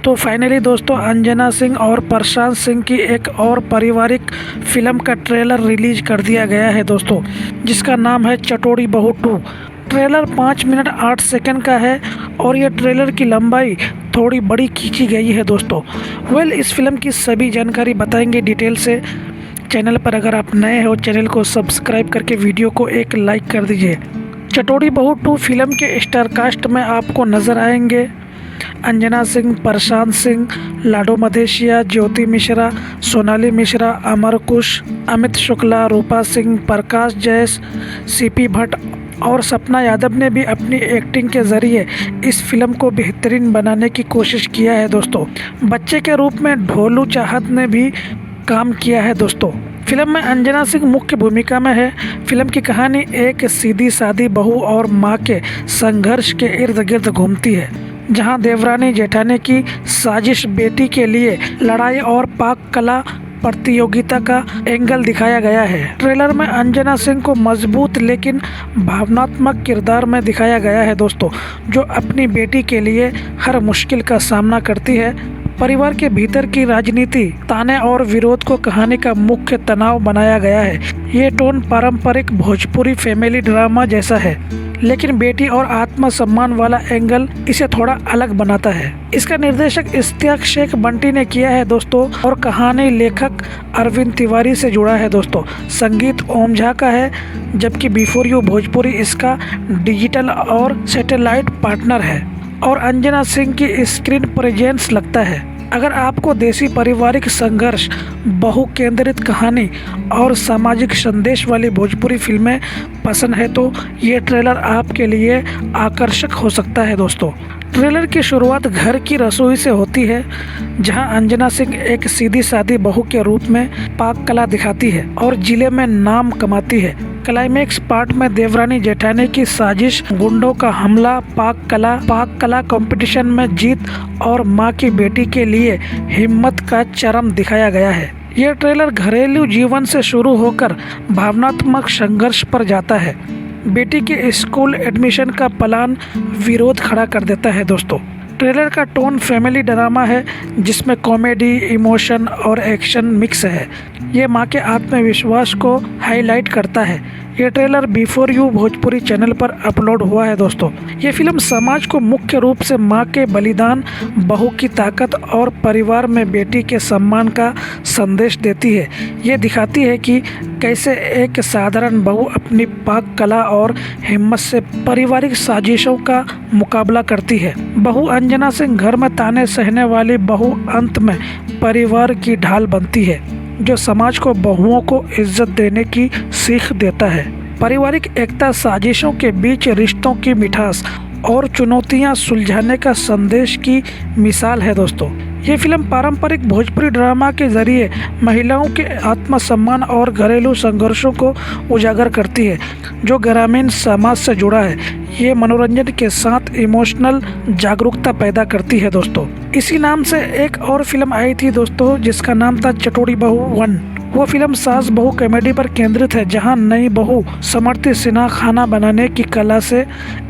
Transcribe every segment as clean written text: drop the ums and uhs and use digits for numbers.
तो फाइनली दोस्तों अंजना सिंह और प्रशांत सिंह की एक और पारिवारिक फिल्म का ट्रेलर रिलीज कर दिया गया है दोस्तों, जिसका नाम है चटोरी बहू 2। ट्रेलर 5 मिनट 8 सेकंड का है और यह ट्रेलर की लंबाई थोड़ी बड़ी खींची गई है दोस्तों। इस फिल्म की सभी जानकारी बताएंगे डिटेल से। चैनल पर अगर आप नए हो चैनल को सब्सक्राइब करके वीडियो को एक लाइक कर दीजिए। चटोरी बहू 2 फिल्म के स्टार कास्ट में आपको नज़र आएंगे अंजना सिंह, प्रशांत सिंह, लाडो मधेशिया, ज्योति मिश्रा, सोनाली मिश्रा, अमर कुश, अमित शुक्ला, रूपा सिंह, प्रकाश जैस, सीपी भट्ट और सपना यादव ने भी अपनी एक्टिंग के ज़रिए इस फिल्म को बेहतरीन बनाने की कोशिश किया है दोस्तों। बच्चे के रूप में ढोलू चाहत ने भी काम किया है दोस्तों। फिल्म में अंजना सिंह मुख्य भूमिका में है। फिल्म की कहानी एक सीधी सादी बहू और मां के संघर्ष के इर्द गिर्द घूमती है, जहां देवरानी जेठानी की साजिश बेटी के लिए लड़ाई और पाक कला प्रतियोगिता का एंगल दिखाया गया है। ट्रेलर में अंजना सिंह को मजबूत लेकिन भावनात्मक किरदार में दिखाया गया है दोस्तों, जो अपनी बेटी के लिए हर मुश्किल का सामना करती है। परिवार के भीतर की राजनीति, ताने और विरोध को कहानी का मुख्य तनाव बनाया गया है। ये टोन पारंपरिक भोजपुरी फैमिली ड्रामा जैसा है, लेकिन बेटी और आत्मसम्मान वाला एंगल इसे थोड़ा अलग बनाता है। इसका निर्देशक इश्तियाक शेख बंटी ने किया है दोस्तों और कहानी लेखक अरविंद तिवारी से जुड़ा है दोस्तों। संगीत ओम झा का है, जबकि बिफोर यू भोजपुरी इसका डिजिटल और सैटेलाइट पार्टनर है और अंजना सिंह की स्क्रीन प्रेजेंस लगता है। अगर आपको देसी पारिवारिक संघर्ष, बहु केंद्रित कहानी और सामाजिक संदेश वाली भोजपुरी फिल्में पसंद है तो ये ट्रेलर आपके लिए आकर्षक हो सकता है दोस्तों। ट्रेलर की शुरुआत घर की रसोई से होती है, जहां अंजना सिंह एक सीधी सादी बहू के रूप में पाक कला दिखाती है और जिले में नाम कमाती है। क्लाइमेक्स पार्ट में देवरानी जेठानी की साजिश, गुंडों का हमला, पाक कला कंपटीशन में जीत और मां की बेटी के लिए हिम्मत का चरम दिखाया गया है। यह ट्रेलर घरेलू जीवन से शुरू होकर भावनात्मक संघर्ष पर जाता है। बेटी के स्कूल एडमिशन का प्लान विरोध खड़ा कर देता है दोस्तों। ट्रेलर का टोन फैमिली ड्रामा है, जिसमें कॉमेडी, इमोशन और एक्शन मिक्स है। ये मां के आत्मविश्वास को हाईलाइट करता है। ये trailer before you Bhojpuri channel पर अपलोड हुआ है दोस्तों। ये फिल्म समाज को मुख्य रूप से मां के बलिदान, बहू की ताकत और परिवार में बेटी के सम्मान का संदेश देती है। ये दिखाती है कि कैसे एक साधारण बहू अपनी पाक कला और हिम्मत से पारिवारिक साजिशों का मुकाबला करती है। बहू अंजना सिंह घर में ताने सहने वाली बहू अंत में परिवार की ढाल बनती है, जो समाज को बहुओं को इज्जत देने की सीख देता है। पारिवारिक एकता, साजिशों के बीच रिश्तों की मिठास और चुनौतियां सुलझाने का संदेश की मिसाल है दोस्तों। ये फिल्म पारंपरिक भोजपुरी ड्रामा के जरिए महिलाओं के आत्मसम्मान और घरेलू संघर्षों को उजागर करती है, जो ग्रामीण समाज से जुड़ा है। ये मनोरंजन के साथ इमोशनल जागरूकता पैदा करती है दोस्तों। इसी नाम से एक और फिल्म आई थी दोस्तों, जिसका नाम था चटोरी बहू 1। वो फिल्म सास बहू कॉमेडी पर केंद्रित है, जहां नई बहू समर्थी सिन्हा खाना बनाने की कला से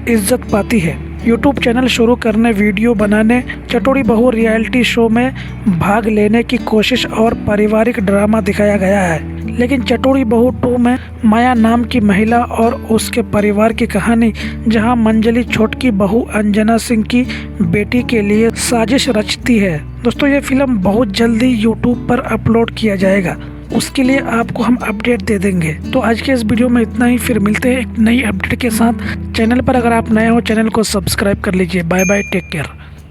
इज्जत पाती है। यूट्यूब चैनल शुरू करने, वीडियो बनाने, चटोरी बहू रियलिटी शो में भाग लेने की कोशिश और पारिवारिक ड्रामा दिखाया गया है। लेकिन चटोरी बहू 2 में माया नाम की महिला और उसके परिवार की कहानी, जहां मंजली छोटकी बहू अंजना सिंह की बेटी के लिए साजिश रचती है। दोस्तों ये फिल्म बहुत जल्दी यूट्यूब पर अपलोड किया जाएगा, उसके लिए आपको हम अपडेट दे देंगे। तो आज के इस वीडियो में इतना ही, फिर मिलते हैं एक नई अपडेट के साथ। चैनल पर अगर आप नए हो चैनल को सब्सक्राइब कर लीजिए। Bye bye, take care.